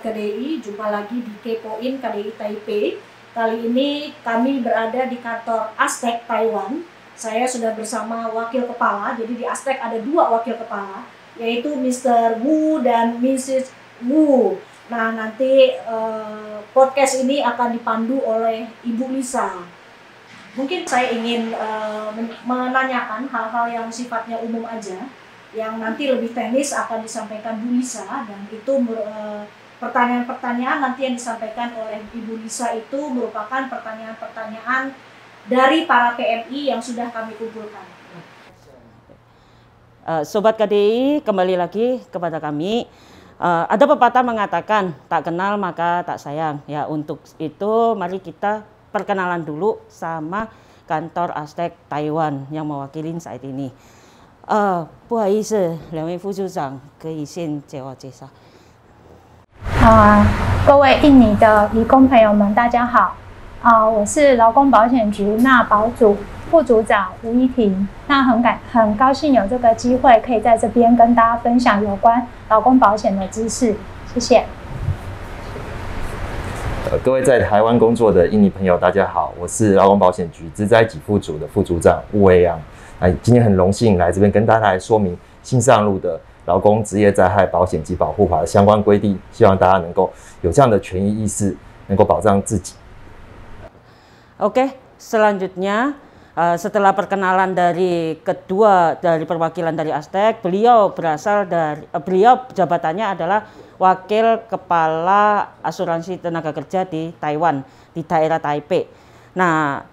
Sobat KDI, jumpa lagi di Kepoin KDI Taipei. Kali ini kami berada di kantor Aztec Taiwan. Saya sudah bersama wakil kepala, jadi di Aztec ada 2 wakil kepala, yaitu Mr. Wu dan Mrs. Wu. Nah, nanti podcast ini akan dipandu oleh Ibu Lisa. Mungkin saya ingin menanyakan hal-hal yang sifatnya umum aja, yang nanti lebih teknis akan disampaikan Bu Lisa, dan itu pertanyaan-pertanyaan nanti yang disampaikan oleh Ibu Lisa itu merupakan pertanyaan-pertanyaan dari para PMI yang sudah kami kumpulkan. Sobat KDI, kembali lagi kepada kami. Ada pepatah mengatakan tak kenal maka tak sayang. Ya, untuk itu mari kita perkenalan dulu sama kantor Aztec Taiwan yang mewakili saat ini. 不好意思，两位副组长可以先自我介绍。各位印尼的移工朋友们，大家好。我是劳工保险局纳保组副组长吴依婷。那很高兴有这个机会可以在这边跟大家分享有关劳工保险的知识，谢谢。各位在台湾工作的印尼朋友，大家好，我是劳工保险局资灾给付组的副组长吴维阳。今天很荣幸来这边跟大家来说明新上路的劳工职业灾害保险及保护法的相关规定，希望大家能够有这样的权益意识，能够保障自己。Oke, selanjutnya setelah perkenalan dari kedua dari perwakilan dari Aztec, beliau jabatannya adalah Wakil Kepala Asuransi Tenaga Kerja di Taiwan, di daerah Taipei. Nah,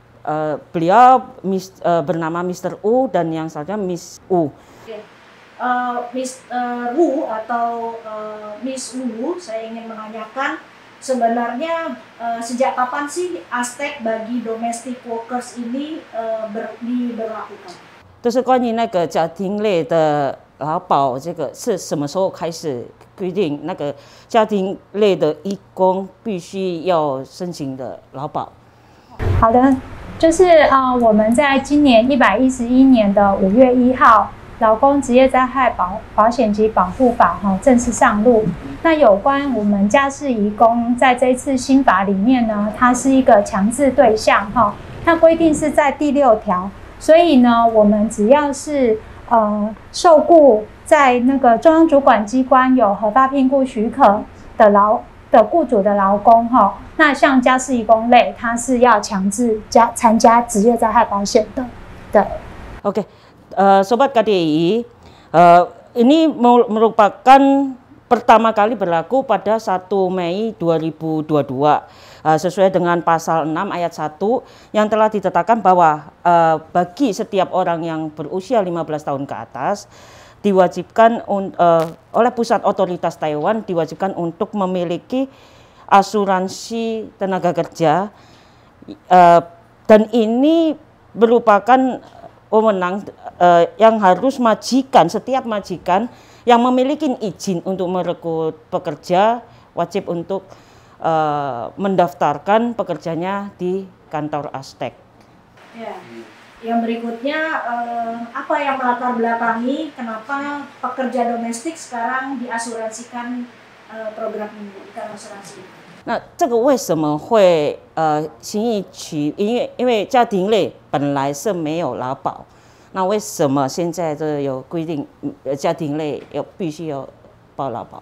beliau bernama Mr. Wu dan yang selanjutnya Miss Wu. Mr. Wu atau Miss Wu, saya ingin menanyakan sebenarnya sejak kapan sih Aztec bagi domestic workers ini diberlakukan? 就是关于那个家庭类的劳保，这个是什么时候开始规定那个家庭类的移工必须要申请的劳保？好的，就是我们在今年111年的5月1号，劳工职业灾害保险及保护法正式上路。那有关我们家事移工在这一次新法里面呢，它是一个强制对象它规定是在第6条，所以呢，我们只要是受雇在那个中央主管机关有合法聘雇许可的雇主的劳工那像家事移工类，它是要强制参加职业灾害保险的。Oke, Sobat KDI, ini merupakan pertama kali berlaku pada 1 Mei 2022 sesuai dengan pasal 6 ayat 1 yang telah ditetapkan bahwa bagi setiap orang yang berusia 15 tahun ke atas diwajibkan oleh pusat otoritas Taiwan diwajibkan untuk memiliki asuransi tenaga kerja, dan ini merupakan wewenang yang harus setiap majikan yang memiliki izin untuk merekrut pekerja wajib untuk mendaftarkan pekerjanya di kantor Aztec. Ya. Yang berikutnya, apa yang melatar belakangi kenapa pekerja domestik sekarang diasuransikan program ini, ikan asuransi? 那这个为什么会新义区？因为家庭类本来是没有劳保，那为什么现在这有规定家庭类必须要报劳保？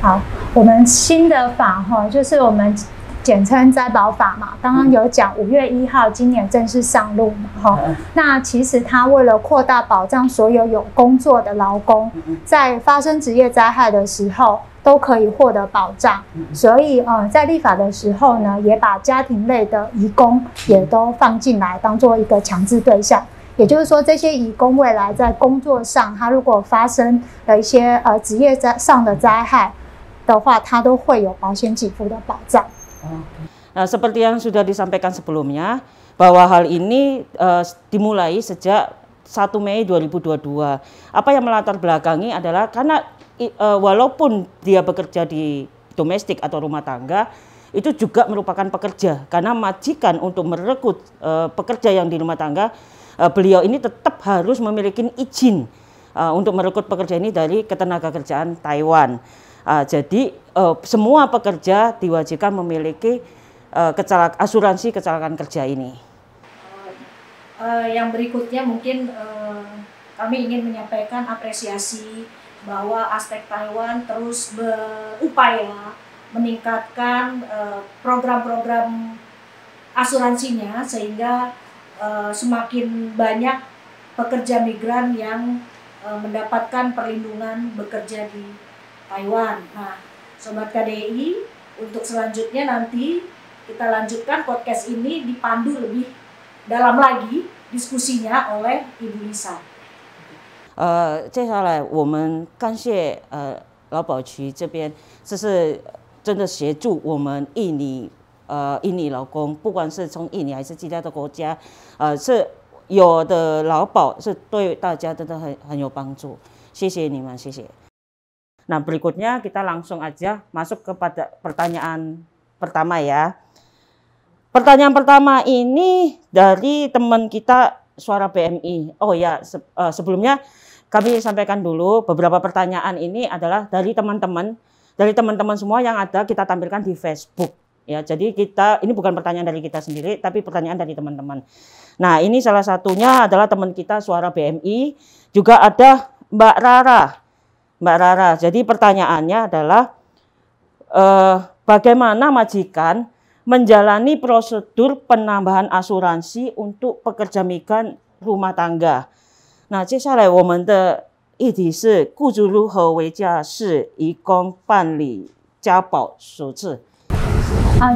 好，我们新的法就是我们简称灾保法嘛，刚刚有讲5月1号今年正式上路嘛那其实它为了扩大保障所有工作的劳工，在发生职业灾害的时候都可以获得保障，所以在立法的时候呢，也把家庭类的移工也都放进来，当做一个强制对象。也就是说，这些移工未来在工作上，他如果发生了一些职业上的灾害的话，他都会有保险给付的保障。Nah, seperti yang sudah disampaikan sebelumnya, bahwa hal ini dimulai sejak 1 Mei 2022. Apa yang melatar belakangi adalah karena walaupun dia bekerja di domestik atau rumah tangga, itu juga merupakan pekerja. Karena majikan untuk merekrut pekerja yang di rumah tangga, beliau ini tetap harus memiliki izin untuk merekrut pekerja ini dari Ketenagakerjaan Taiwan. Jadi semua pekerja diwajibkan memiliki asuransi kecelakaan kerja ini. Yang berikutnya mungkin kami ingin menyampaikan apresiasi bahwa Aztec Taiwan terus berupaya meningkatkan program-program asuransinya sehingga semakin banyak pekerja migran yang mendapatkan perlindungan bekerja di Taiwan. Nah, Sobat KDI, untuk selanjutnya nanti kita lanjutkan podcast ini dipandu lebih dalam lagi diskusinya oleh Ibu Lisa. 接下来我们感谢劳保局这边，这是真的协助我们印尼劳工，不管是从印尼还是其他的国家，是有的劳保是对大家真的很有帮助，谢谢你们，谢谢。Nah, berikutnya kita langsung aja masuk kepada pertanyaan pertama ya. Pertanyaan pertama ini dari teman kita Suara BMI. Oh ya, sebelumnya kami sampaikan dulu beberapa pertanyaan ini adalah dari teman-teman semua yang ada kita tampilkan di Facebook. Ya, jadi ini bukan pertanyaan dari kita sendiri, tapi pertanyaan dari teman-teman. Nah, ini salah satunya adalah teman kita Suara BMI, juga ada Mbak Rara. Jadi pertanyaannya adalah bagaimana majikan menjalani prosedur penambahan asuransi untuk pekerja migran rumah tangga. 那接下来我们的议题是雇主如何为家事移工办理家保手册。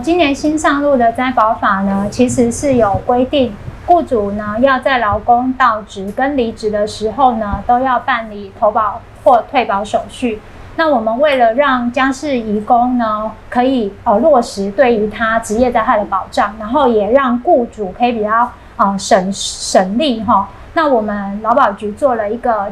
今年新上路的灾保法呢，其实是有规定，雇主呢要在劳工到职跟离职的时候呢，都要办理投保或退保手续。那我们为了让家事移工呢可以落实对于他职业灾害的保障，然后也让雇主可以比较省力哈。那我们劳保局做了一个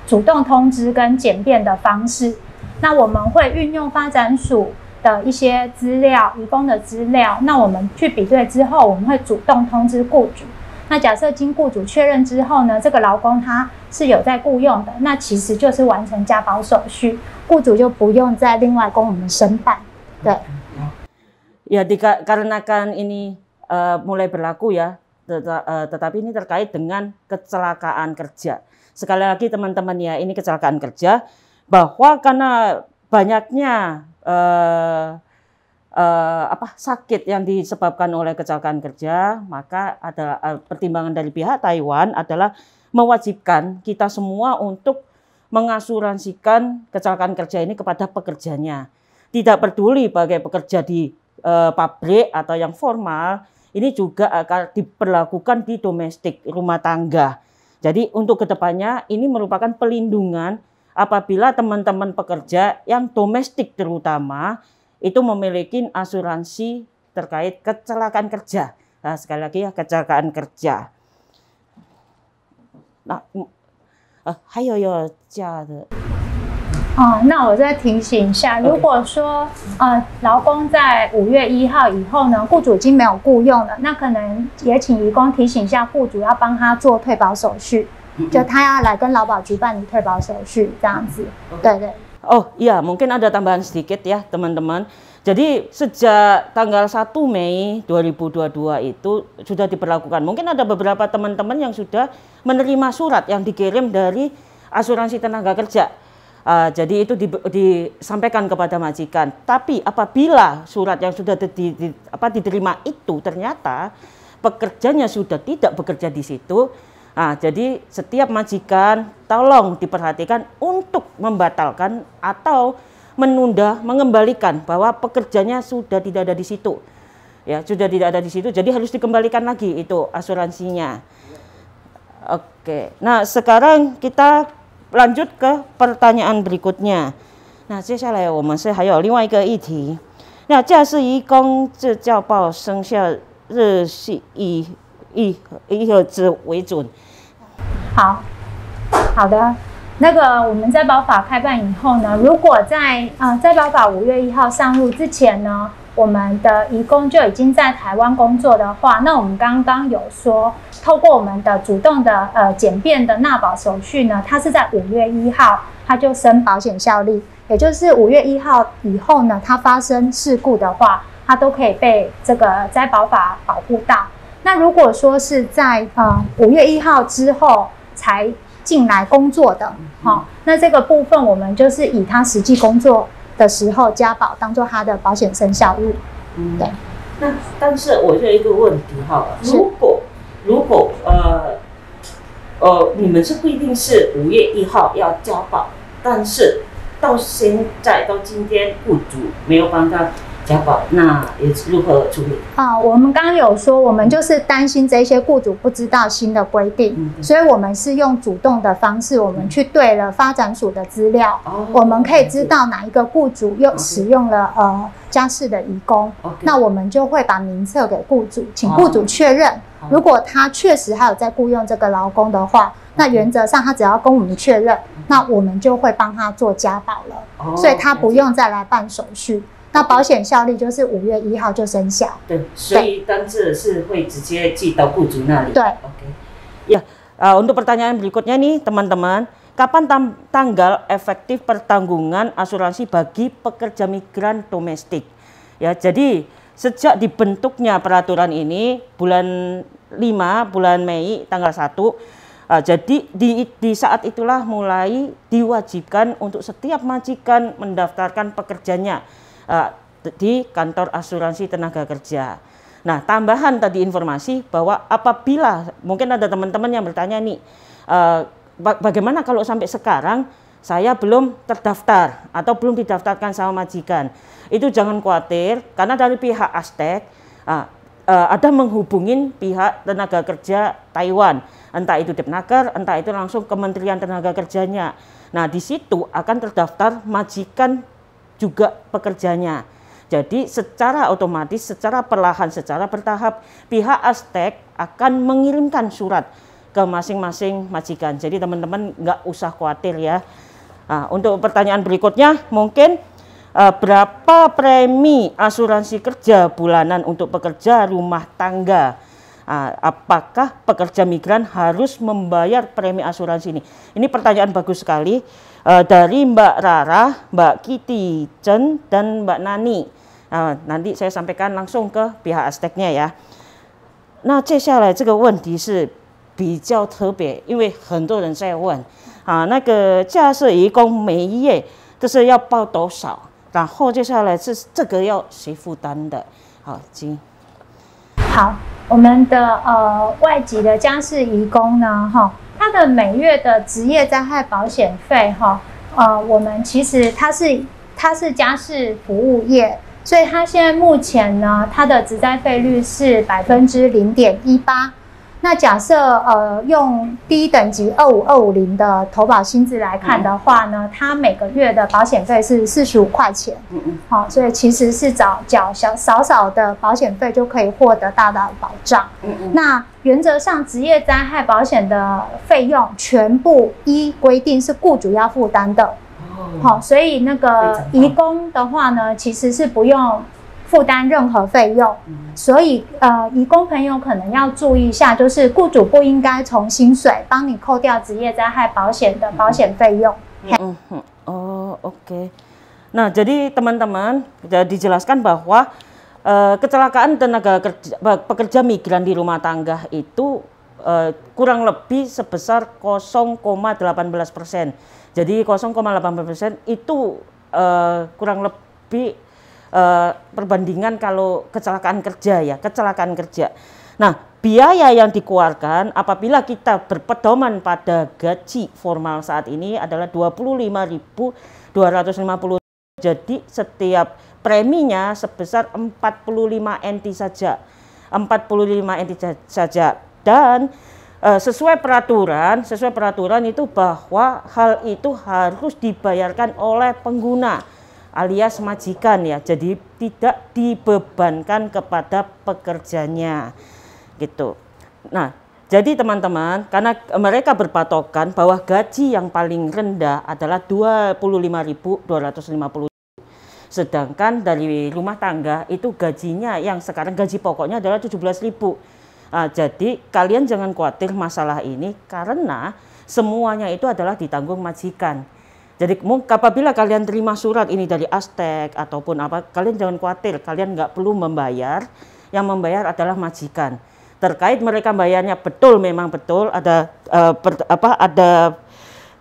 主动通知跟简便的方式。那我们会运用发展署的一些资料，移工的资料，那我们去比对之后，我们会主动通知雇主。那假设经雇主确认之后呢，这个劳工他是有在雇用的，那其实就是完成家保手续，雇主就不用再另外跟我们申办。对。Ya, dikarenakan ini mulai berlaku ya, tetapi ini terkait dengan kecelakaan kerja. Sekali lagi teman-teman ya, ini kecelakaan kerja, bahwa karena banyaknya sakit yang disebabkan oleh kecelakaan kerja, maka ada pertimbangan dari pihak Taiwan adalah mewajibkan kita semua untuk mengasuransikan kecelakaan kerja ini kepada pekerjanya. Tidak peduli bagai pekerja di pabrik atau yang formal, ini juga akan diperlakukan di domestik rumah tangga. Jadi untuk kedepannya ini merupakan pelindungan apabila teman-teman pekerja yang domestik terutama itu memiliki asuransi terkait kecelakaan kerja. Nah, sekali lagi ya, kecelakaan kerja. Nah, 还有假的。那我再提醒一下，如果说劳工在5月1号以后呢，雇主已经没有雇用了，那可能也请移工提醒一下雇主要帮他做退保手续，就他要来跟劳保局办理退保手续这样子。对对。Oh iya, mungkin ada tambahan sedikit ya teman-teman. Jadi sejak tanggal 1 Mei 2022 itu sudah diberlakukan. Mungkin ada beberapa teman-teman yang sudah menerima surat yang dikirim dari asuransi tenaga kerja. Jadi itu disampaikan kepada majikan. Tapi apabila surat yang sudah diterima itu ternyata pekerjanya sudah tidak bekerja di situ, jadi setiap majikan tolong diperhatikan untuk membatalkan atau menunda, mengembalikan bahwa pekerjanya sudah tidak ada di situ. Ya, sudah tidak ada di situ, jadi harus dikembalikan lagi itu asuransinya. Oke. Nah, sekarang kita lanjut ke pertanyaan berikutnya. Nah，接下来我们是还有另外一个议题。那假释移工自教报生效日系以何之为准？好的。那个我们在保法开办以后呢，如果在保法5月1号上路之前呢，我们的移工就已经在台湾工作的话，那我们刚刚有说，透过我们的主动的简便的纳保手续呢，它是在5月1号它就生保险效力，也就是5月1号以后呢，它发生事故的话，它都可以被这个灾保法保护到。那如果说是在5月1号之后才进来工作的，那这个部分我们就是以他实际工作的时候加保当做他的保险生效日。对。那但是我有一个问题哈，如果你们是规定是5月1号要加保，但是到现在到今天雇主没有帮他加保，那也如何处理？我们刚刚有说，我们就是担心这些雇主不知道新的规定，所以我们是用主动的方式，我们去对了发展署的资料，我们可以知道哪一个雇主又使用了家事的移工，那我们就会把名册给雇主，请雇主确认，如果他确实还有在雇佣这个劳工的话，那原则上他只要跟我们确认，那我们就会帮他做加保了，所以他不用再来办手续。那保险效力就是5月1号就生效。对，所以单子是会直接寄到雇主那里。对。Oke. Ya, untuk pertanyaan berikutnya nih teman-teman, kapan tanggal efektif pertanggungan asuransi bagi pekerja migran domestik? Ya, jadi sejak dibentuknya peraturan ini bulan 5 bulan Mei tanggal 1, jadi di saat itulah mulai diwajibkan untuk setiap majikan mendaftarkan pekerjanya di kantor asuransi tenaga kerja. Nah, tambahan tadi informasi bahwa apabila mungkin ada teman-teman yang bertanya nih, bagaimana kalau sampai sekarang saya belum terdaftar atau belum didaftarkan sama majikan? Itu jangan khawatir, karena dari pihak Astek ada menghubungin pihak tenaga kerja Taiwan, entah itu Depnaker, entah itu langsung Kementerian Tenaga Kerjanya. Nah, di situ akan terdaftar majikan juga pekerjanya. Jadi secara otomatis, secara perlahan, secara bertahap pihak Astek akan mengirimkan surat ke masing-masing majikan. Jadi teman-teman nggak usah khawatir ya. Nah, untuk pertanyaan berikutnya mungkin berapa premi asuransi kerja bulanan untuk pekerja rumah tangga? Apakah pekerja migran harus membayar premi asuransi ini? Ini pertanyaan bagus sekali. Dari Mbak Rara, Mbak Kitty Chen, dan Mbak Nani. Nanti saya sampaikan langsung ke pihak Asteknya ya. 那接下来这个问题是比较特别，因为很多人在问那个假设移工每月就是要报多少，然后接下来是这个要谁负担的？好，好，我们的外籍的家事移工呢，他的每月的职业灾害保险费我们其实它是家事服务业，所以它现在目前呢，它的职灾费率是0.18%。那假设用第一等级25250的投保薪资来看的话呢，它每个月的保险费是45块钱。所以其实是缴少的保险费就可以获得大大的保障。那原则上职业灾害保险的费用全部依规定是雇主要负担的。所以那个移工的话呢，其实是不用负担任何费用，所以移工朋友可能要注意一下，就是雇主不应该从薪水帮你扣掉职业灾害保险的保险费用。Oke. Nah, jadi teman-teman dijelaskan bahwa kecelakaan pekerja migran di rumah tangga itu kurang lebih sebesar 0,18%. Jadi 0,18% itu kurang lebih perbandingan kalau kecelakaan kerja. Nah, biaya yang dikeluarkan apabila kita berpedoman pada gaji formal saat ini adalah 25.250. Jadi setiap preminya sebesar 45 NT saja. 45 NT saja. Dan sesuai peraturan itu bahwa hal itu harus dibayarkan oleh pengguna alias majikan ya, jadi tidak dibebankan kepada pekerjanya gitu. Nah, jadi teman-teman, karena mereka berpatokan bahwa gaji yang paling rendah adalah 25.250, sedangkan dari rumah tangga itu gajinya yang sekarang gaji pokoknya adalah 17.000. Jadi kalian jangan khawatir masalah ini karena semuanya itu adalah ditanggung majikan. Jadi apabila kalian terima surat ini dari Aztec ataupun apa, kalian jangan khawatir, kalian nggak perlu membayar. Yang membayar adalah majikan. Terkait mereka bayarnya betul, memang betul ada ada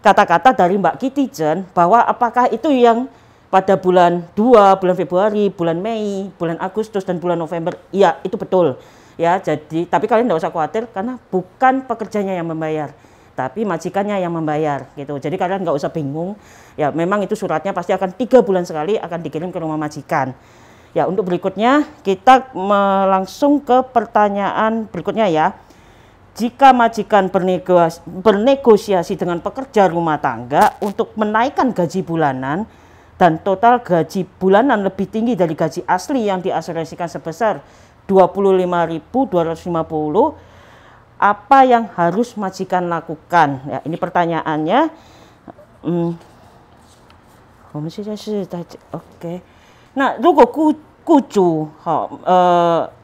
kata-kata dari Mbak Kitijen bahwa apakah itu yang pada bulan 2, bulan Februari, bulan Mei, bulan Agustus dan bulan November, iya itu betul. Ya, jadi tapi kalian nggak usah khawatir karena bukan pekerjanya yang membayar, tapi majikannya yang membayar gitu. Jadi kalian nggak usah bingung. Ya, memang itu suratnya pasti akan 3 bulan sekali akan dikirim ke rumah majikan. Ya, untuk berikutnya kita langsung ke pertanyaan berikutnya ya. Jika majikan bernegosiasi dengan pekerja rumah tangga untuk menaikkan gaji bulanan dan total gaji bulanan lebih tinggi dari gaji asli yang diasuransikan sebesar 25.250, apa yang harus majikan lakukan? Ya, ini pertanyaannya. OK， 那如果雇主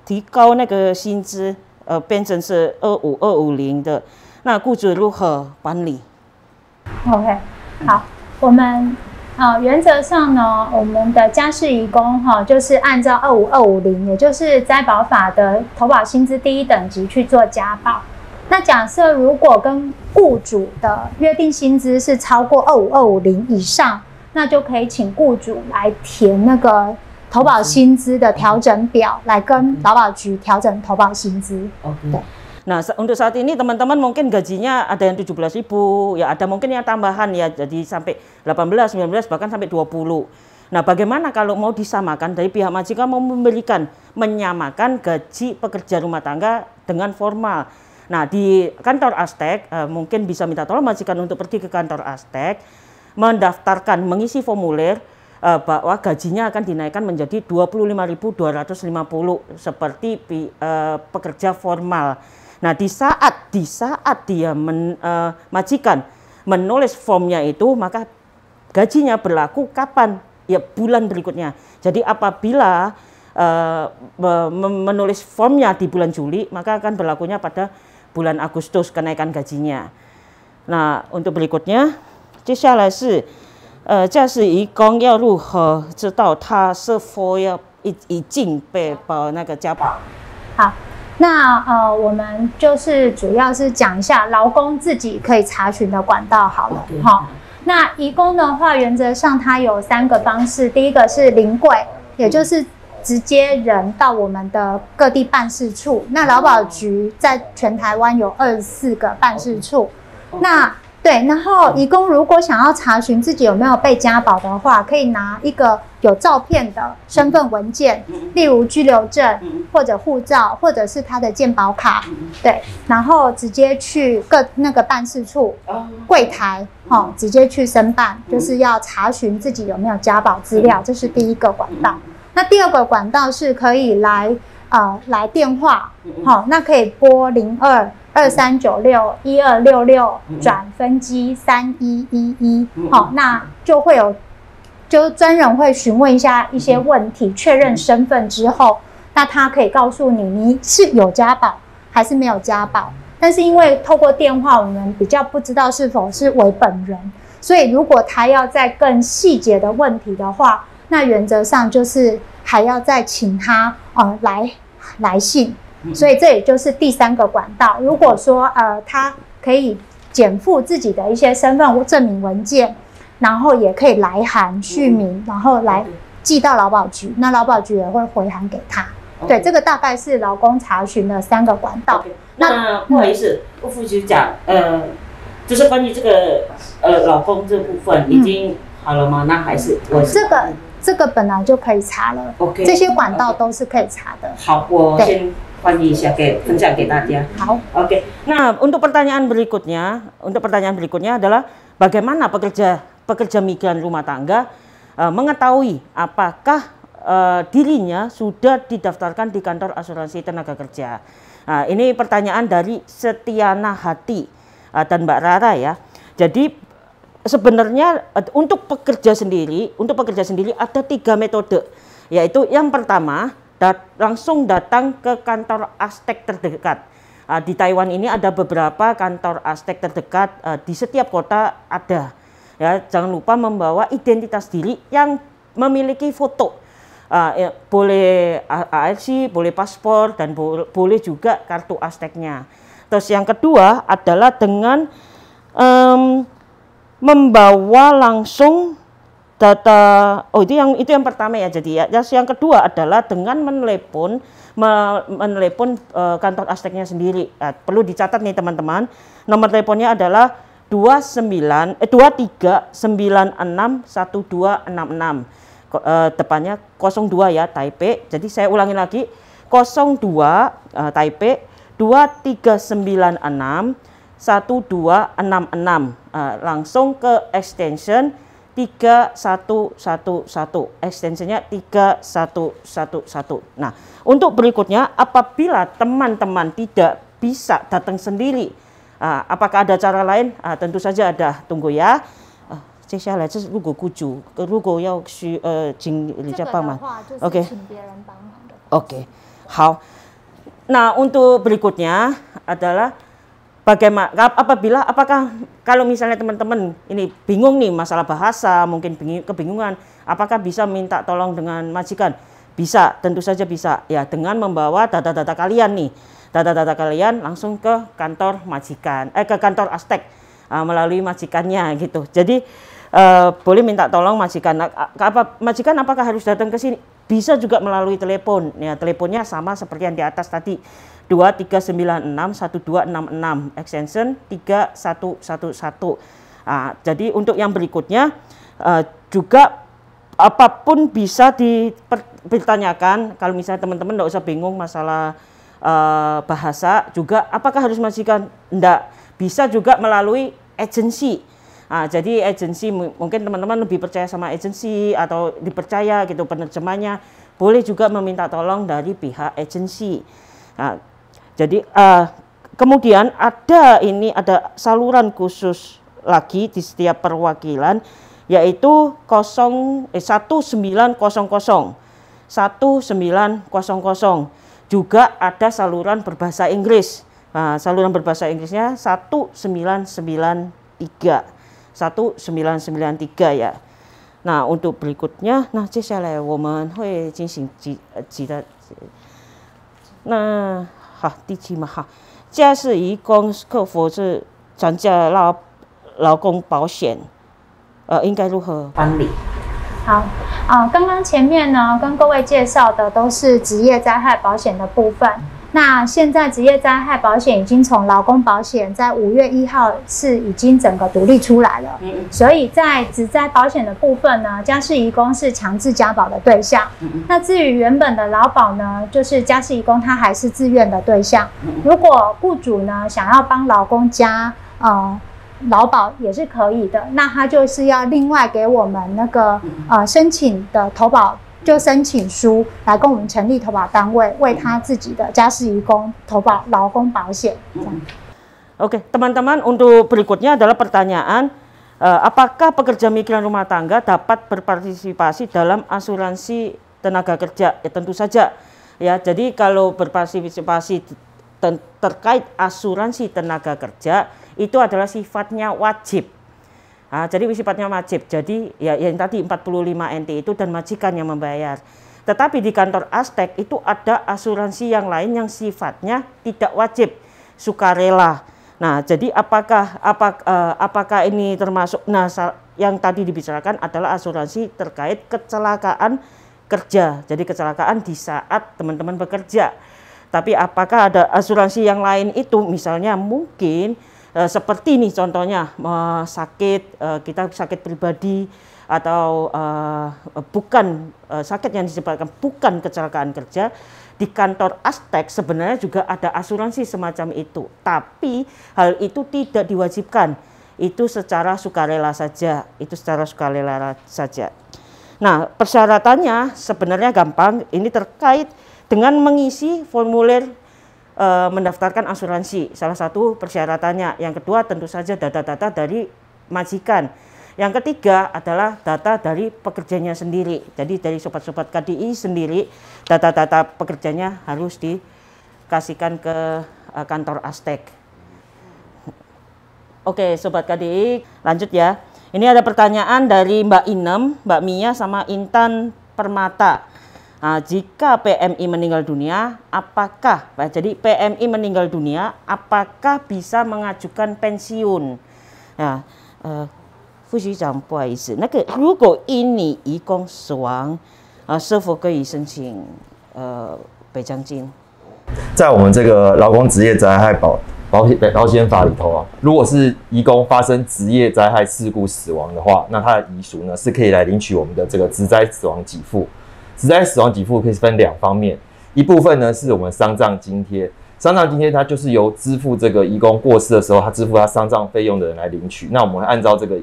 提高那个薪资变成是25250的，那雇主如何管理 ？OK， 好，我们原则上呢，我们的家事移工就是按照25250，也就是灾保法的投保薪资第1等级去做加保。那假设如果跟雇主的约定薪资是超过25250以上，那就可以请雇主来填那个投保薪资的调整表，来跟劳保局调整投保薪资。Okay. Nah, untuk saat ini teman-teman mungkin gajinya ada yang 17.000, ya ada mungkin yang tambahan ya jadi sampai 18, 19 bahkan sampai 20. Nah, bagaimana kalau mau disamakan dari pihak majikan mau menyamakan gaji pekerja rumah tangga dengan formal. Nah, di kantor Aztec mungkin bisa minta tolong majikan untuk pergi ke kantor Aztec, mendaftarkan, mengisi formulir bahwa gajinya akan dinaikkan menjadi 25.250 seperti pekerja formal. Nah, di saat dia majikan menulis formnya itu, maka gajinya berlaku kapan? Ya bulan berikutnya. Jadi apabila menulis formnya di bulan Juli, maka akan berlakunya pada bulan Agustus kenaikan gajinya. Nah, untuk berikutnya, 接下来是驾驶移工要如何知道他是否已经被那个加保？好。那我们就是主要是讲一下劳工自己可以查询的管道好了。好，那移工的话，原则上它有3个方式。第一个是临柜，也就是直接人到我们的各地办事处。那劳保局在全台湾有24个办事处。那对，然后移工如果想要查询自己有没有被加保的话，可以拿一个有照片的身份文件，例如居留证或者护照，或者是他的健保卡，对，然后直接去那个办事处柜台，直接去申办，就是要查询自己有没有加保资料，这是第一个管道。那第二个管道是可以来电话，那可以拨0223961266转分机3111，那就会有专人会询问一些问题，确认身份之后，那他可以告诉你是有加保还是没有加保。但是因为透过电话，我们比较不知道是否是为本人，所以如果他要再更细节的问题的话，那原则上就是还要再请他来信。所以这也就是第3个管道。如果说他可以减负自己的一些身份证明文件，然后也可以来函续名，然后来寄到劳保局，那劳保局也会回函给他。对，这个大概是劳工查询的3个管道。那不好意思，副副局长，就是关于这个老公这部分已经好了吗？那还是这个本来就可以查了。OK， 这些管道都是可以查的。好，我先翻译一下分享给大家。好。Oke. Nah, untuk pertanyaan berikutnya adalah bagaimana pekerja migran rumah tangga mengetahui apakah dirinya sudah didaftarkan di kantor asuransi tenaga kerja. Nah, ini pertanyaan dari Setiana Hati dan Mbak Rara ya. Jadi sebenarnya untuk pekerja sendiri ada 3 metode, yaitu yang pertama langsung datang ke kantor Aztec terdekat. Di Taiwan ini ada beberapa kantor Aztec terdekat, di setiap kota ada. Ya, jangan lupa membawa identitas diri yang memiliki foto. Ya, boleh ARC, boleh paspor, dan boleh juga kartu Aztec-nya. Terus yang kedua adalah dengan membawa langsung data. Itu yang pertama ya. Jadi ya, yang kedua adalah dengan menelepon kantor Aztec-nya sendiri. Perlu dicatat nih teman-teman. Nomor teleponnya adalah 23961266. Depannya 02 ya, Taipei. Jadi saya ulangi lagi, 02 Taipei 23961266. Langsung ke extension 3111, extensionnya 3111. Nah, untuk berikutnya, apabila teman-teman tidak bisa datang sendiri, apakah ada cara lain? Tentu saja ada. Tunggu ya. 接下来这是如果雇主如果要请人家帮忙 ，OK， OK， 好。Nah, untuk berikutnya adalah apakah kalau misalnya teman-teman ini bingung nih masalah bahasa, mungkin kebingungan, apakah bisa minta tolong dengan majikan? Bisa, tentu saja bisa ya, dengan membawa data-data kalian nih. Data-data kalian langsung ke kantor majikan, ke kantor Aztec melalui majikannya gitu. Jadi boleh minta tolong majikan. Majikan apakah harus datang ke sini? Bisa juga melalui telepon. Ya, teleponnya sama seperti yang di atas tadi. 23961266, extension 3111. Jadi untuk yang berikutnya juga apapun bisa dipertanyakan. Kalau misalnya teman-teman tidak usah bingung masalah bahasa, juga apakah harus majikan? Enggak, bisa juga melalui agensi. Jadi agensi, mungkin teman-teman lebih percaya sama agensi atau dipercaya gitu penerjemahnya, boleh juga meminta tolong dari pihak agensi. Jadi kemudian ada saluran khusus lagi di setiap perwakilan, yaitu 1900. Juga ada saluran berbahasa Inggris. Saluran berbahasa Inggrisnya 1993. 1993 ya. Nah, untuk berikutnya, 接下来我们会进行几的，那好，第七嘛，好，家事移工客服是产假劳工保险，应该如何办理？好，刚刚前面呢跟各位介绍的都是职业灾害保险的部分。那现在职业灾害保险已经从劳工保险在5月1号是已经整个独立出来了，所以在职灾保险的部分呢，家事移工是强制加保的对象。那至于原本的劳保呢，就是家事移工他还是自愿的对象。如果雇主呢想要帮劳工加劳保也是可以的，那他就是要另外给我们那个申请的投保。就申请书来跟我们成立投保单位，为他自己的家事移工投保劳工保险。Oke, teman-teman, untuk berikutnya adalah pertanyaan, apakah pekerja migran rumah tangga dapat berpartisipasi dalam asuransi tenaga kerja? Ya, tentu saja. Ya, jadi kalau berpartisipasi terkait asuransi tenaga kerja itu adalah sifatnya wajib. Jadi sifatnya wajib. Jadi ya yang tadi 45 NT itu dan majikan yang membayar. Tetapi di kantor Aztec itu ada asuransi yang lain yang sifatnya tidak wajib, sukarela. Nah, jadi apakah ini termasuk? Nah, yang tadi dibicarakan adalah asuransi terkait kecelakaan kerja. Jadi kecelakaan di saat teman-teman bekerja. Tapi apakah ada asuransi yang lain itu? Misalnya mungkin seperti ini contohnya sakit, kita sakit pribadi atau bukan sakit yang disebabkan bukan kecelakaan kerja, di kantor Aztec sebenarnya juga ada asuransi semacam itu, tapi hal itu tidak diwajibkan, itu secara sukarela saja, Nah, persyaratannya sebenarnya gampang, ini terkait dengan mengisi formulir mendaftarkan asuransi, salah satu persyaratannya. Yang kedua tentu saja data-data dari majikan. Yang ketiga adalah data dari pekerjanya sendiri. Jadi dari sobat-sobat KDI sendiri, data-data pekerjanya harus dikasihkan ke kantor Aztec. Oke, sobat KDI, lanjut ya. Ini ada pertanyaan dari Mbak Inem, Mbak Mia, sama Intan Permata. Nah, jika PMI meninggal dunia, apakah, jadi PMI meninggal dunia, apakah bisa mengajukan pensiun? Nah, 副局长，不好意思，那个如果因你移工死亡，是否可以申请赔偿金？在我们这个劳工职业灾害保险法里头啊，如果是移工发生职业灾害事故死亡的话，那他的遗属呢是可以来领取我们的这个职灾死亡给付。职灾死亡给付可以分2方面，一部分呢是我们丧葬津贴，丧葬津贴它就是由支付这个移工过世的时候，他支付他丧葬费用的人来领取。那我们会按照这个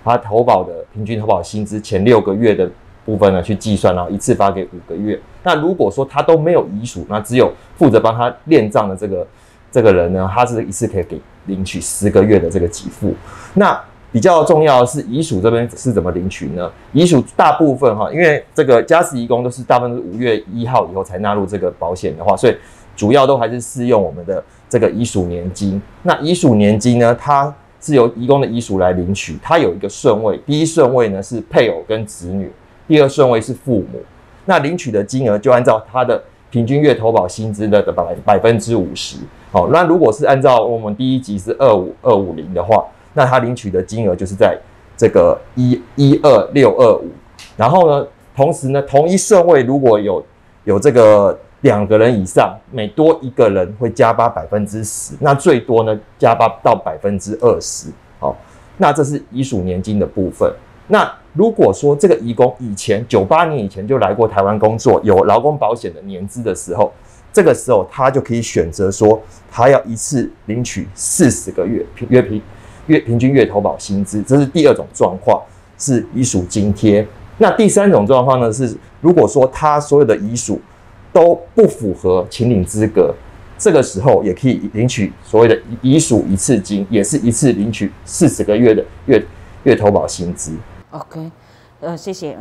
他投保的平均投保薪资前6个月的部分呢去计算，然后一次发给5个月。那如果说他都没有遗属，那只有负责帮他殓葬的这个人呢，他是一次可以领取10个月的这个给付。那比较重要的是遗属这边是怎么领取呢？遗属大部分因为这个家事移工都是大部分是5月1号以后才纳入这个保险的话，所以主要都还是适用我们的这个遗属年金。那遗属年金呢，它是由移工的遗属来领取，它有一个顺位，第一顺位呢是配偶跟子女，第2顺位是父母。那领取的金额就按照他的平均月投保薪资的50%。好，那如果是按照我们第一级是25250的话，那他领取的金额就是在这个12625。然后呢，同时呢，同一顺位如果有这个2个人以上，每多1个人会加810%，那最多呢加8到20%。好，那这是遗属年金的部分。那如果说这个移工以前98年以前就来过台湾工作，有劳工保险的年资的时候，这个时候他就可以选择说，他要一次领取40个月平均月投保薪资，这是第2种状况，是遗属津贴。那第3种状况呢是，如果说他所有的遗属都不符合请领资格，这个时候也可以领取所谓的遗属一次金，也是一次领取40个月的月投保薪资。Oke,谢谢.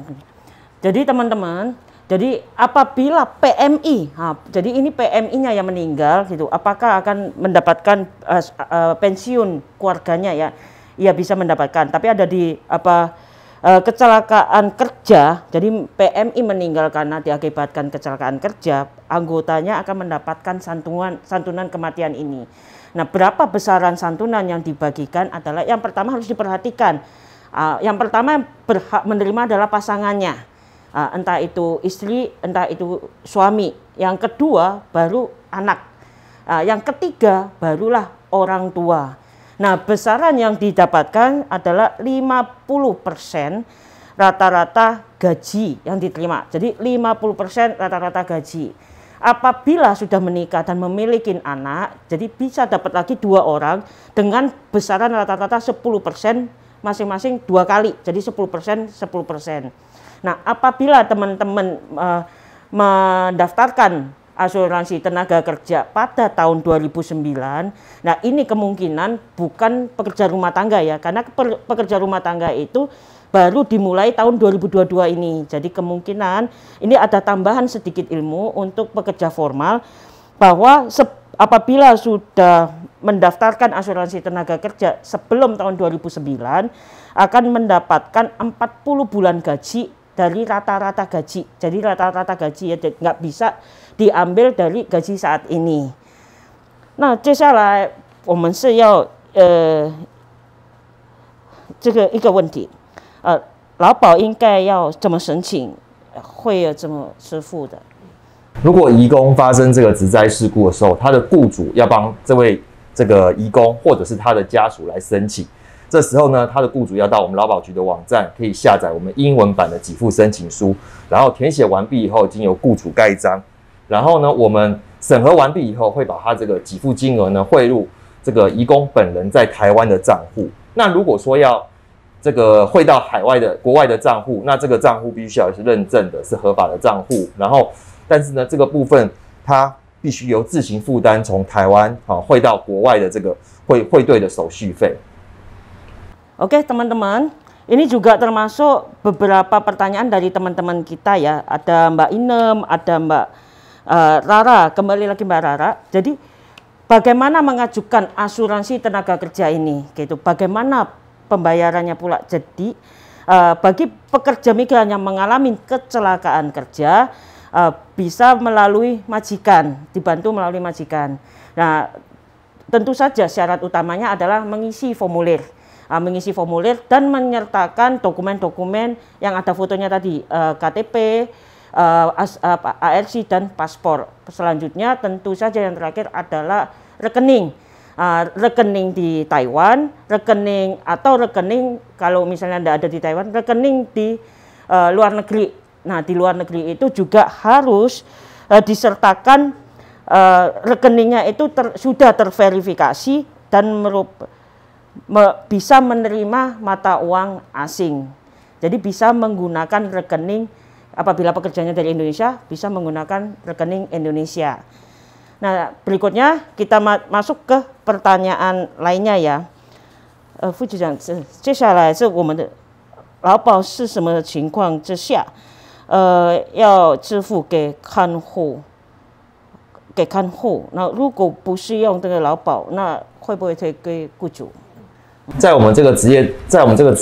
Jadi teman-teman, jadi apabila PMI, jadi ini PMI-nya yang meninggal gitu, apakah akan mendapatkan pensiun keluarganya ya? Iya bisa mendapatkan, tapi ada di kecelakaan kerja. Jadi PMI meninggal karena diakibatkan kecelakaan kerja, anggotanya akan mendapatkan santunan kematian ini. Nah, berapa besaran santunan yang dibagikan adalah yang pertama harus diperhatikan. Yang pertama berhak menerima adalah pasangannya, entah itu istri, entah itu suami. Yang kedua baru anak. Yang ketiga barulah orang tua. Nah, besaran yang didapatkan adalah 50% rata-rata gaji yang diterima. Jadi 50% rata-rata gaji. Apabila sudah menikah dan memiliki anak, jadi bisa dapat lagi 2 orang dengan besaran rata-rata 10%. Masing-masing 2 kali, jadi 10%. Nah, apabila teman-teman mendaftarkan asuransi tenaga kerja pada tahun 2009, nah ini kemungkinan bukan pekerja rumah tangga ya, karena pekerja rumah tangga itu baru dimulai tahun 2022 ini. Jadi kemungkinan ini ada tambahan sedikit ilmu untuk pekerja formal, bahwa apabila sudah mendaftarkan asuransi tenaga kerja sebelum tahun 2009 akan mendapatkan 40 bulan gaji dari rata-rata gaji. Jadi rata-rata gaji ya nggak bisa diambil dari gaji saat ini. 那接下来我们是要这个一个问题，劳保应该要怎么申请，会有怎么支付的？如果移工发生这个职灾事故的时候，他的雇主要帮这个移工或者是他的家属来申请。这时候呢，他的雇主要到我们劳保局的网站，可以下载我们英文版的给付申请书，然后填写完毕以后，经由雇主盖章，然后呢，我们审核完毕以后，会把他这个给付金额呢汇入这个移工本人在台湾的账户。那如果说要这个汇到国外的账户，那这个账户必须要是认证的，是合法的账户，然后但是呢，这个部分它必须由自行负担从台湾汇到国外的这个汇兑的手续费。Oke teman-teman, ini juga termasuk beberapa pertanyaan dari teman-teman kita ya. Ada Mbak Inem, ada Mbak Rara, kembali lagi Mbak Rara. Jadi bagaimana mengajukan asuransi tenaga kerja ini gitu? Bagaimana pembayarannya pula. Jadi bagi pekerja migran yang mengalami kecelakaan kerja bisa melalui majikan, dibantu melalui majikan. Nah, tentu saja syarat utamanya adalah mengisi formulir dan menyertakan dokumen-dokumen yang ada fotonya tadi, KTP, ARC dan paspor. Selanjutnya tentu saja yang terakhir adalah rekening. Rekening di Taiwan, rekening kalau misalnya tidak ada di Taiwan, rekening di luar negeri. Nah, di luar negeri itu juga harus disertakan rekeningnya itu sudah terverifikasi dan bisa menerima mata uang asing. Jadi bisa menggunakan rekening, apabila pekerjanya dari Indonesia bisa menggunakan rekening Indonesia. Nah, berikutnya kita masuk ke pertanyaan lainnya ya. 副局长，接下来是我们的劳保是什么情况之下，要支付给看护？那如果不是用这个劳保，那会不会推给雇主？在我们这个职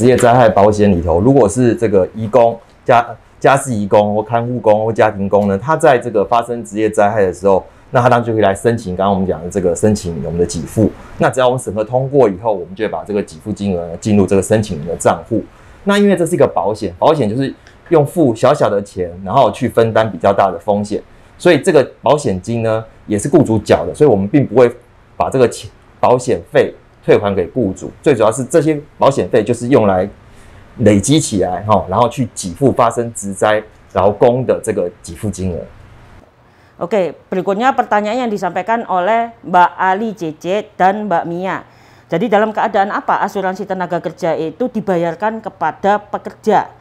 业灾害保险里头，如果是这个移工、家事移工或看护工或家庭工呢，他在这个发生职业灾害的时候，那他当然就可以来申请刚刚我们讲的这个申请我们的给付。那只要我们审核通过以后，我们就会把这个给付金额进入这个申请人的账户。那因为这是一个保险就是用付小小的钱，然后去分担比较大的风险，所以这个保险金呢也是雇主缴的，所以我们并不会把这个保险费退还给雇主。最主要是这些保险费就是用来累积起来，然后去给付发生职灾劳工的这个给付金额。Oke, berikutnya pertanyaan yang disampaikan oleh Mbak Ali JJ dan Mbak Mia. Jadi dalam keadaan apa asuransi tenaga kerja itu dibayarkan kepada pekerja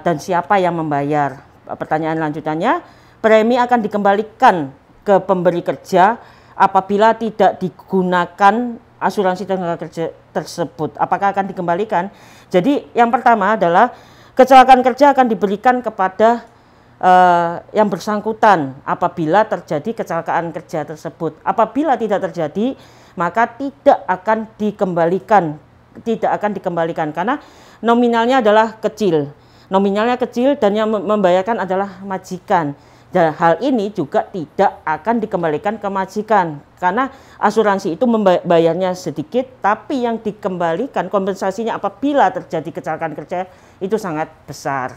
dan siapa yang membayar? Pertanyaan lanjutannya, premi akan dikembalikan ke pemberi kerja apabila tidak digunakan asuransi tenaga kerja tersebut. Apakah akan dikembalikan? Jadi yang pertama adalah kecelakaan kerja akan diberikan kepada yang bersangkutan apabila terjadi kecelakaan kerja tersebut. Apabila tidak terjadi, maka tidak akan dikembalikan karena nominalnya adalah kecil. Nominalnya kecil dan yang membayarkan adalah majikan. Dan hal ini juga tidak akan dikembalikan ke majikan karena asuransi itu membayarnya sedikit, tapi yang dikembalikan kompensasinya apabila terjadi kecelakaan kerja itu sangat besar.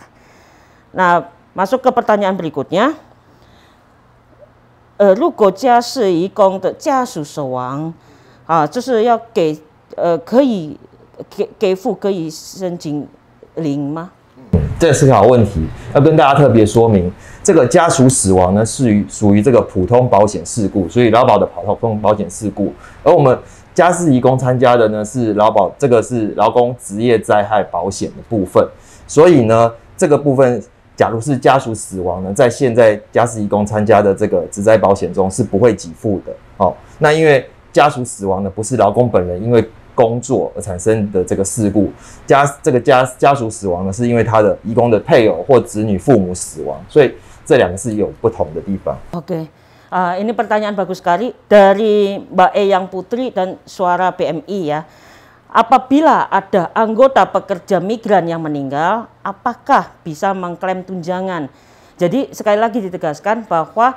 Nah, masuk ke pertanyaan berikutnya. 如果家事移工的家属死亡，就是要可以给付可以申请零吗？这是个好问题，要跟大家特别说明，这个家属死亡呢是属于这个普通保险事故，所以劳保的普通保险事故，而我们家事移工参加的呢是这个是劳工职业灾害保险的部分，所以呢这个部分。假如是家属死亡呢，在现在家事移工参加的这个职灾保险中是不会给付的哦。那因为家属死亡呢，不是劳工本人因为工作而产生的这个事故，家属死亡呢，是因为他的移工的配偶或子女、父母死亡，所以这两个是有不同的地方。Oke. Ini pertanyaan bagus sekali dari Mbak Eyang Putri dan Suara PMI ya. Apabila ada anggota pekerja migran yang meninggal, apakah bisa mengklaim tunjangan? Jadi sekali lagi ditegaskan bahwa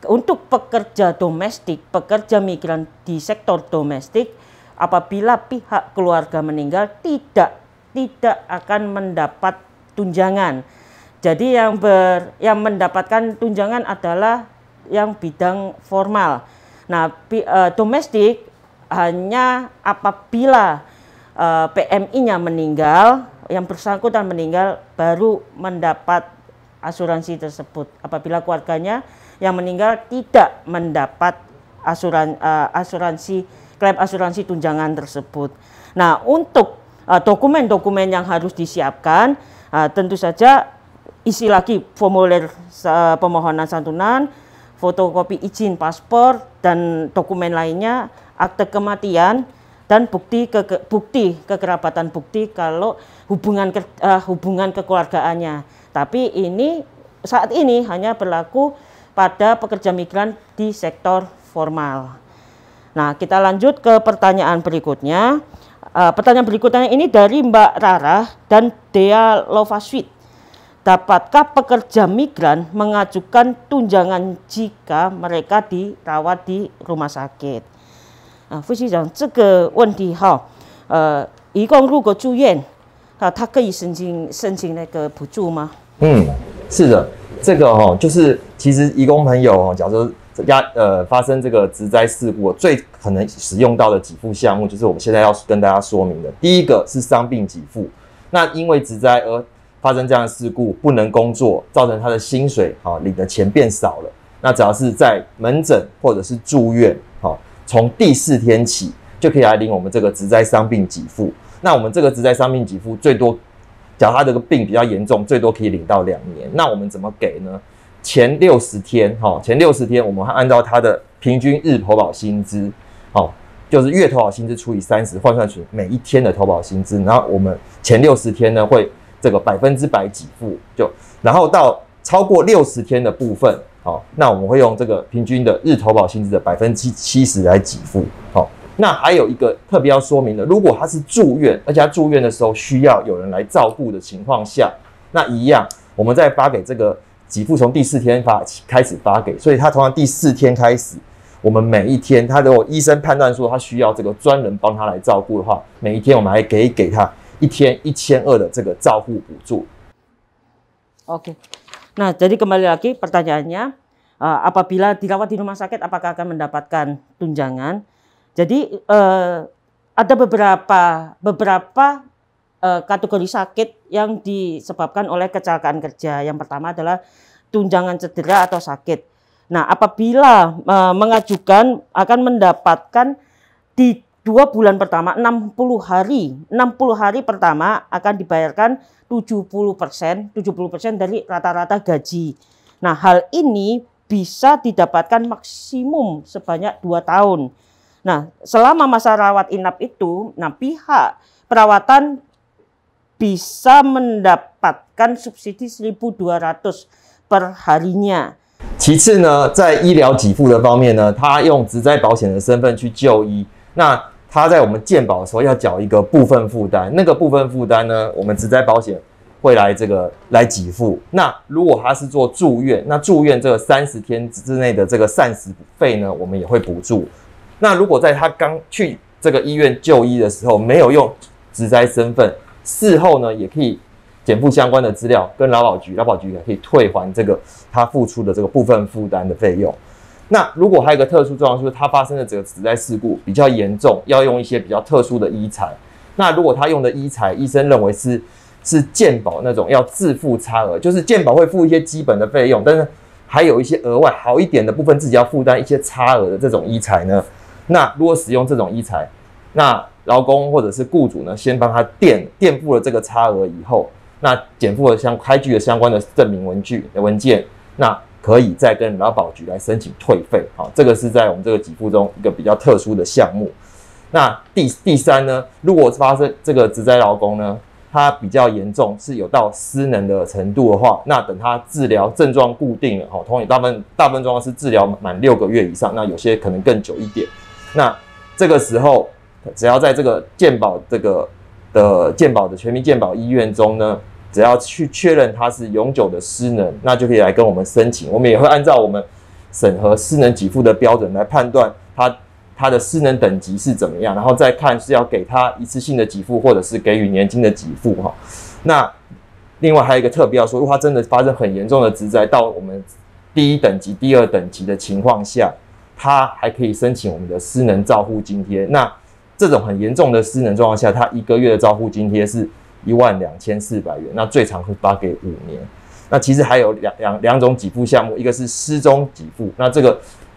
untuk pekerja domestik, pekerja migran di sektor domestik, apabila pihak keluarga meninggal tidak akan mendapat tunjangan. Jadi yang mendapatkan tunjangan adalah yang bidang formal. Nah, domestik hanya apabila PMI-nya meninggal, yang bersangkutan meninggal, baru mendapat asuransi tersebut. Apabila keluarganya yang meninggal tidak mendapat klaim asuransi tunjangan tersebut. Nah, untuk dokumen-dokumen yang harus disiapkan, tentu saja isi lagi formulir permohonan santunan, fotokopi izin paspor dan dokumen lainnya, akte kematian, dan bukti kekerabatan, bukti kalau hubungan kekeluargaannya. Tapi ini saat ini hanya berlaku pada pekerja migran di sektor formal. Nah, kita lanjut ke pertanyaan berikutnya. Pertanyaan berikutnya ini dari Mbak Rara dan Dea Lovaswit. Dapatkah pekerja migran mengajukan tunjangan jika mereka dirawat di rumah sakit？ 夫妻长，这个问题哈，移工如果住院，他可以申请那个补助吗？是的，这个就是其实移工朋友假如发生这个职灾事故，最可能使用到的给付项目，就是我们现在要跟大家说明的。第一个是伤病给付，那因为职灾而发生这样的事故，不能工作，造成他的薪水领的钱变少了。那只要是在门诊或者是住院，从第4天起就可以来领我们这个职灾伤病给付。那我们这个职灾伤病给付最多，假如他这个病比较严重，最多可以领到2年。那我们怎么给呢？前60天，我们会按照他的平均日投保薪资，就是月投保薪资除以30，换算成每一天的投保薪资。然后我们前60天呢会这个100%给付，然后到超过60天的部分，那我们会用这个平均的日投保薪资的70%来给付。那还有一个特别要说明的，如果他是住院，而且他住院的时候需要有人来照顾的情况下，那一样我们再发给这个给付，从第4天开始发给，所以他通常第4天开始，我们每一天，他如果医生判断说他需要这个专人帮他来照顾的话，每一天我们还给他1天1200的这个照护补助。Oke, nah jadi kembali lagi pertanyaannya, apabila dirawat di rumah sakit apakah akan mendapatkan tunjangan? Jadi ada beberapa kategori sakit yang disebabkan oleh kecelakaan kerja. Yang pertama adalah tunjangan cedera atau sakit. Nah, apabila mengajukan akan mendapatkan di 2 bulan pertama 60 hari pertama akan dibayarkan 70% dari rata-rata gaji. Nah, hal ini bisa didapatkan maksimum sebanyak 2 tahun. Nah, selama masa rawat inap itu, pihak perawatan bisa mendapatkan subsidi 1.200 per harinya。其次呢，在医疗给付的方面呢，他用职灾保险的身份去就医，那他在我们健保的时候要缴一个部分负担，那个部分负担呢，我们职灾保险会来给付。那如果他是做住院，那住院这个30天之内的这个膳食费呢，我们也会补助。那如果在他刚去这个医院就医的时候没有用职灾身份，事后呢也可以减负相关的资料跟劳保局也可以退还这个他付出的这个部分负担的费用。那如果还有一个特殊状况，就是他发生的这个职灾事故比较严重，要用一些比较特殊的医材。那如果他用的医材，医生认为是健保那种要自付差额，就是健保会付一些基本的费用，但是还有一些额外好一点的部分自己要负担一些差额的这种医材呢。那如果使用这种医材，那劳工或者是雇主呢，先帮他垫付了这个差额以后，那减负了开具了相关的证明文件，那可以再跟劳保局来申请退费。这个是在我们这个给付中一个比较特殊的项目。那第三呢，如果发生这个职灾劳工呢，他比较严重，是有到失能的程度的话，那等他治疗症状固定了，通常大部分状况是治疗满6个月以上，那有些可能更久一点。那这个时候，只要在这个健保的全民健保医院中呢，只要去确认他是永久的失能，那就可以来跟我们申请。我们也会按照我们审核失能给付的标准来判断他的失能等级是怎么样，然后再看是要给他一次性的给付，或者是给予年金的给付。那另外还有一个特别要说，如果他真的发生很严重的职灾，到我们第1等级、第2等级的情况下，他还可以申请我们的失能照护津贴。那这种很严重的失能状况下，他1个月的照护津贴是12400元，那最长会发给5年。那其实还有两种给付项目，一个是失踪给付，那这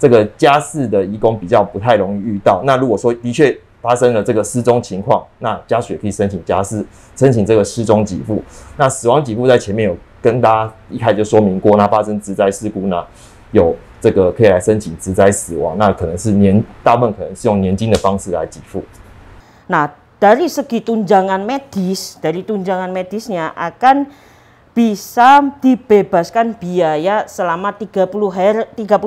个家事的移工比较不太容易遇到。那如果说的确发生了这个失踪情况，那家属也可以申请这个失踪给付。那死亡给付在前面有跟大家一开始就说明过，那发生职灾事故呢，有这个可以来申请职灾死亡，那可能是大部分可能是用年金的方式来给付。Nah, dari segi tunjangan medisnya akan bisa dibebaskan biaya selama 30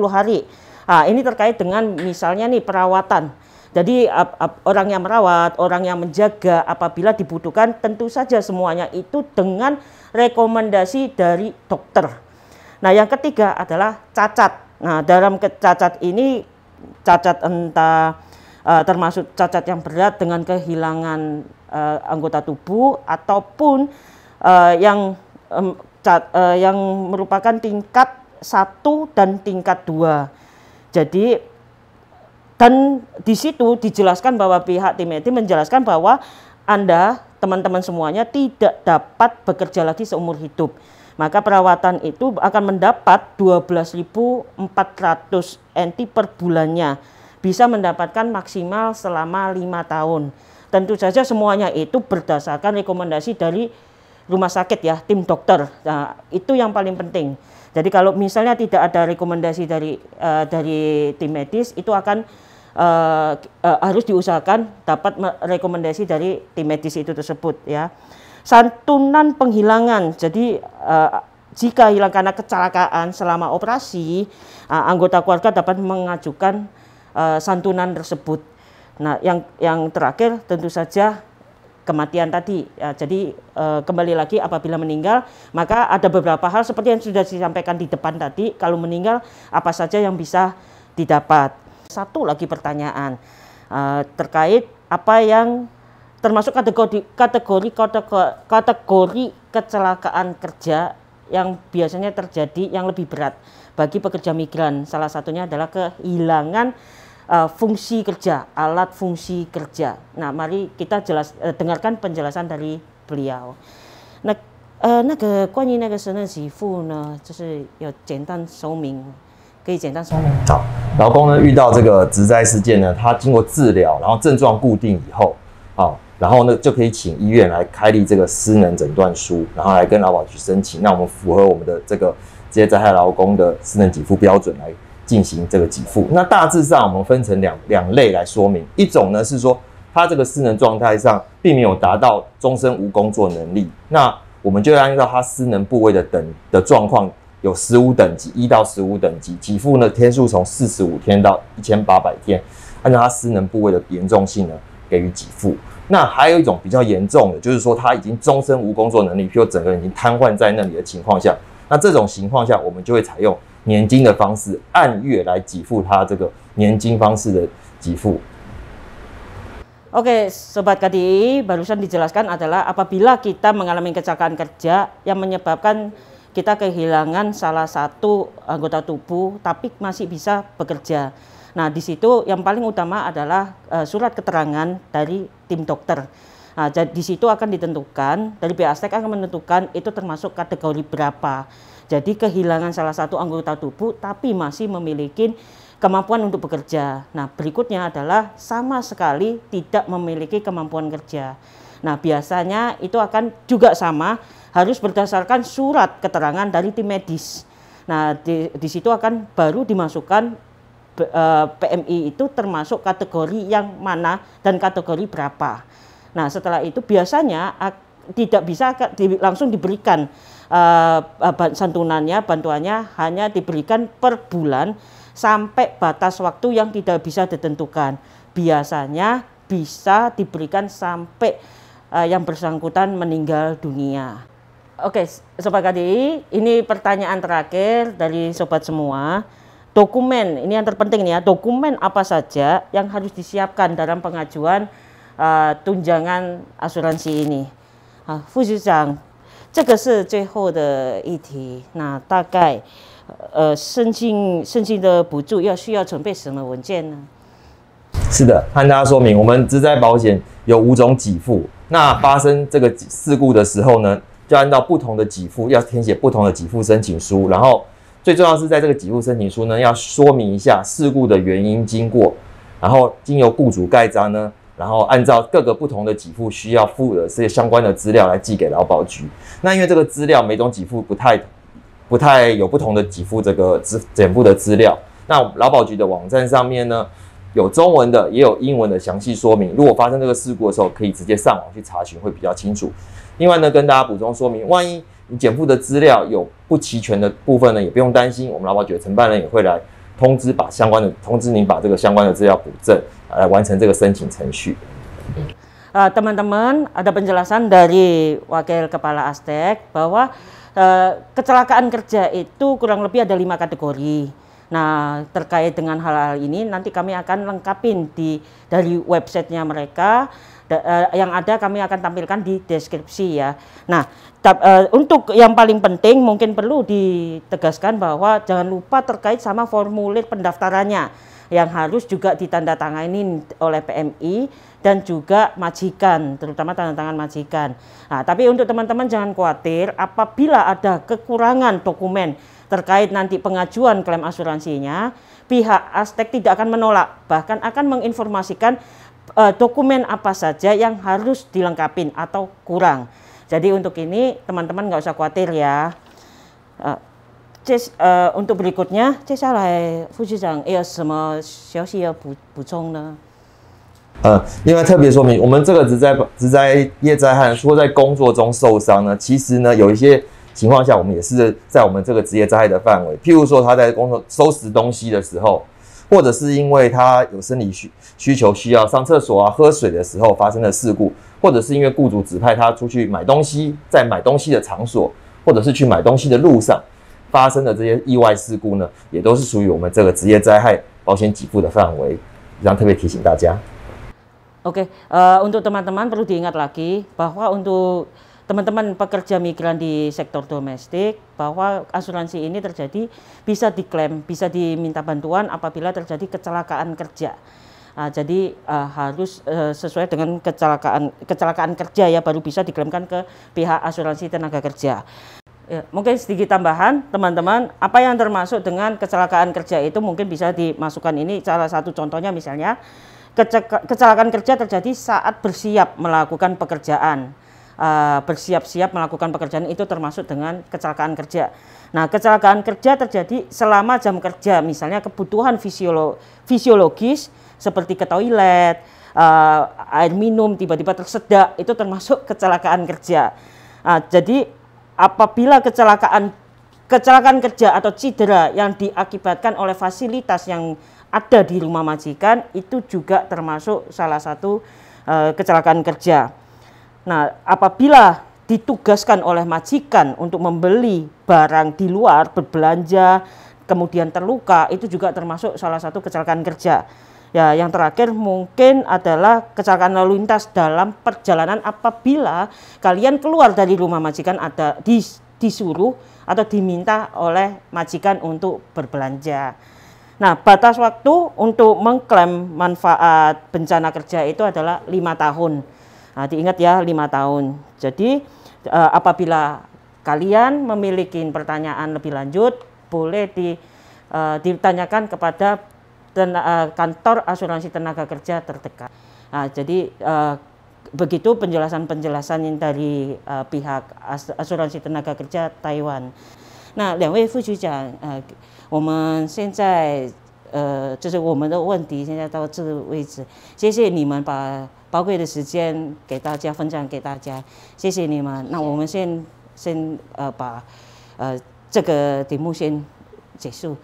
hari. Ini terkait dengan misalnya nih perawatan. Jadi orang yang merawat, orang yang menjaga apabila dibutuhkan tentu saja semuanya itu dengan rekomendasi dari dokter. Nah, yang ketiga adalah cacat. Nah, dalam cacat ini cacat entah termasuk cacat yang berat dengan kehilangan anggota tubuh ataupun yang merupakan tingkat 1 dan tingkat 2. Jadi dan di situ dijelaskan bahwa pihak tim medis menjelaskan bahwa Anda, teman-teman semuanya tidak dapat bekerja lagi seumur hidup. Maka perawatan itu akan mendapat 12.400 NT per bulannya. Bisa mendapatkan maksimal selama 5 tahun. Tentu saja semuanya itu berdasarkan rekomendasi dari rumah sakit ya, tim dokter. Nah, itu yang paling penting. Jadi kalau misalnya tidak ada rekomendasi dari tim medis, itu akan harus diusahakan dapat rekomendasi dari tim medis itu tersebut ya. Santunan penghilangan. Jadi jika hilang karena kecelakaan selama operasi, anggota keluarga dapat mengajukan santunan tersebut. Nah, yang terakhir tentu saja kematian tadi. Ya, jadi kembali lagi apabila meninggal, maka ada beberapa hal seperti yang sudah disampaikan di depan tadi. Kalau meninggal, apa saja yang bisa didapat? Satu lagi pertanyaan terkait apa yang termasuk kategori kecelakaan kerja yang biasanya terjadi yang lebih berat bagi pekerja migran. Salah satunya adalah kehilangan fungsi kerja, alat fungsi kerja. Nah, mari kita dengarkan penjelasan dari beliau. Nah, 关于那个身份给付呢，就是有简单说明，可以简单说明。好，劳工呢遇到这个职灾事件呢，他经过治疗，然后症状固定以后，然后呢就可以请医院来开立这个失能诊断书，然后来跟劳保局申请，那我们符合我们的这个职业灾害劳工的失能给付标准来进行这个给付。那大致上我们分成两类来说明，一种呢是说他这个失能状态上并没有达到终身无工作能力，那我们就要按照他失能部位的状况，有15等级，1到15等级，给付呢天数从45天到1800天，按照他失能部位的严重性呢给予给付。那还有一种比较严重的，就是说他已经终身无工作能力，譬如整个人已经瘫痪在那里的情况下，那这种情况下，我们就会采用年金的方式，按月来给付他这个年金方式的给付。Oke, Sobat KDI, barusan dijelaskan adalah apabila kita mengalami kecelakaan kerja yang menyebabkan kita kehilangan salah satu anggota tubuh, tapi masih bisa bekerja. Nah, di situ yang paling utama adalah surat keterangan dari tim dokter. Nah, di situ akan ditentukan, dari pihak Astek akan menentukan itu termasuk kategori berapa. Jadi kehilangan salah satu anggota tubuh, tapi masih memiliki kemampuan untuk bekerja. Nah, berikutnya adalah sama sekali tidak memiliki kemampuan kerja. Nah, biasanya itu akan juga sama, harus berdasarkan surat keterangan dari tim medis. Nah, di situ akan baru dimasukkan PMI itu termasuk kategori yang mana dan kategori berapa. Nah, setelah itu biasanya tidak bisa langsung diberikan santunannya, bantuannya hanya diberikan per bulan sampai batas waktu yang tidak bisa ditentukan. Biasanya bisa diberikan sampai yang bersangkutan meninggal dunia. Oke, Sobat KDI, ini pertanyaan terakhir dari Sobat semua. Dokumen, ini yang terpenting nih ya, dokumen apa saja yang harus disiapkan dalam pengajuan tunjangan asuransi ini. 副局长，这个是最后的议题，那大概申请的补助需要准备什么文件呢？是的，和大家说明，我们职灾保险有5种给付，那发生这个事故的时候呢，就按照不同的给付要填写不同的给付申请书，然后最重要是在这个给付申请书呢，要说明一下事故的原因经过，然后经由雇主盖章呢，然后按照各个不同的给付需要附的这些相关的资料来寄给劳保局。那因为这个资料每种给付不太有不同的给付这个减负的资料，那劳保局的网站上面呢有中文的也有英文的详细说明。如果发生这个事故的时候，可以直接上网去查询，会比较清楚。另外呢，跟大家补充说明，万一你减负的资料有不齐全的部分呢，也不用担心，我们劳保局的承办人也会来把通知您把这个相关的资料补正，来完成这个申请程序。Teman-teman, ada penjelasan dari Wakil Kepala Astek bahwa kecelakaan kerja itu kurang lebih ada 5 kategori. Nah, terkait dengan hal-hal ini nanti kami akan lengkapin dari websitenya mereka. Yang ada kami akan tampilkan di deskripsi ya. Nah, untuk yang paling penting mungkin perlu ditegaskan bahwa jangan lupa terkait sama formulir pendaftarannya yang harus juga ditandatangani oleh PMI dan juga majikan, terutama tanda tangan majikan. Nah, tapi untuk teman-teman jangan khawatir apabila ada kekurangan dokumen terkait nanti pengajuan klaim asuransinya, pihak Astek tidak akan menolak, bahkan akan menginformasikan dokumen apa saja yang harus dilengkapin atau kurang. Jadi untuk ini teman-teman nggak usah khawatir ya. Untuk berikutnya， 接下来副局长有什么消息要补充呢？另外特别说明，我们这个职灾业灾害说在工作中受伤呢，其实呢有一些情况下，我们也是在我们这个职业灾害的范围。譬如说他在工作收拾东西的时候，或者是因为他有生理需求需要上厕所啊、喝水的时候发生的事故，或者是因为雇主指派他出去买东西，在买东西的场所，或者是去买东西的路上发生的这些意外事故呢，也都是属于我们这个职业灾害保险给付的范围，这样特别提醒大家。Oke, untuk teman-teman perlu diingat lagi bahwa untuk teman-teman pekerja migran di sektor domestik bahwa asuransi ini terjadi bisa diklaim, bisa diminta bantuan apabila terjadi kecelakaan kerja. Jadi harus sesuai dengan kecelakaan kerja ya baru bisa diklaimkan ke pihak asuransi tenaga kerja. Ya, mungkin sedikit tambahan teman-teman, apa yang termasuk dengan kecelakaan kerja itu mungkin bisa dimasukkan ini salah satu contohnya misalnya kecelakaan kerja terjadi saat bersiap melakukan pekerjaan. Bersiap-siap melakukan pekerjaan itu termasuk dengan kecelakaan kerja. Nah, kecelakaan kerja terjadi selama jam kerja, misalnya kebutuhan fisiologis seperti ke toilet, air minum tiba-tiba tersedak, itu termasuk kecelakaan kerja. Jadi apabila kecelakaan kerja atau cedera yang diakibatkan oleh fasilitas yang ada di rumah majikan itu juga termasuk salah satu kecelakaan kerja. Nah, apabila ditugaskan oleh majikan untuk membeli barang di luar, berbelanja, kemudian terluka, itu juga termasuk salah satu kecelakaan kerja. Ya, yang terakhir mungkin adalah kecelakaan lalu lintas dalam perjalanan apabila kalian keluar dari rumah majikan ada disuruh atau diminta oleh majikan untuk berbelanja. Nah, batas waktu untuk mengklaim manfaat bencana kerja itu adalah 5 tahun. Nah, diingat ya 5 tahun. Jadi apabila kalian memiliki pertanyaan lebih lanjut, boleh ditanyakan kepada kantor asuransi tenaga kerja terdekat. Nah, jadi begitu penjelasan-penjelasan dari pihak asuransi tenaga kerja Taiwan. 那2位副局长，我们现在就是我们的问题现在到这个位置，谢谢你们把宝贵的时间给大家分享给大家，谢谢你们。那我们先把这个题目先结束。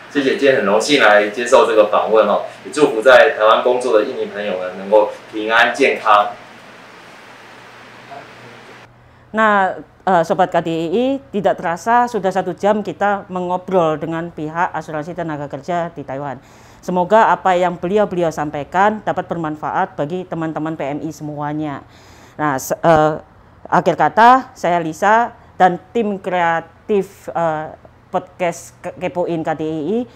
谢谢，今天很荣幸来接受这个访问哦，也祝福在台湾工作的印尼朋友们能够平安健康。Nah, Sobat KDII, tidak terasa sudah 1 jam kita mengobrol dengan pihak asuransi tenaga kerja di Taiwan. Semoga apa yang beliau sampaikan dapat bermanfaat bagi teman-teman PMI semuanya. Nah, akhir kata, saya Lisa dan tim kreatif podcast Kepoin KDII,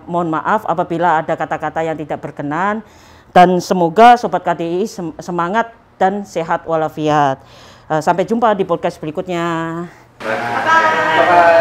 mohon maaf apabila ada kata-kata yang tidak berkenan, dan semoga Sobat KDII semangat dan sehat walafiat. Sampai jumpa di podcast berikutnya. Bye. Bye.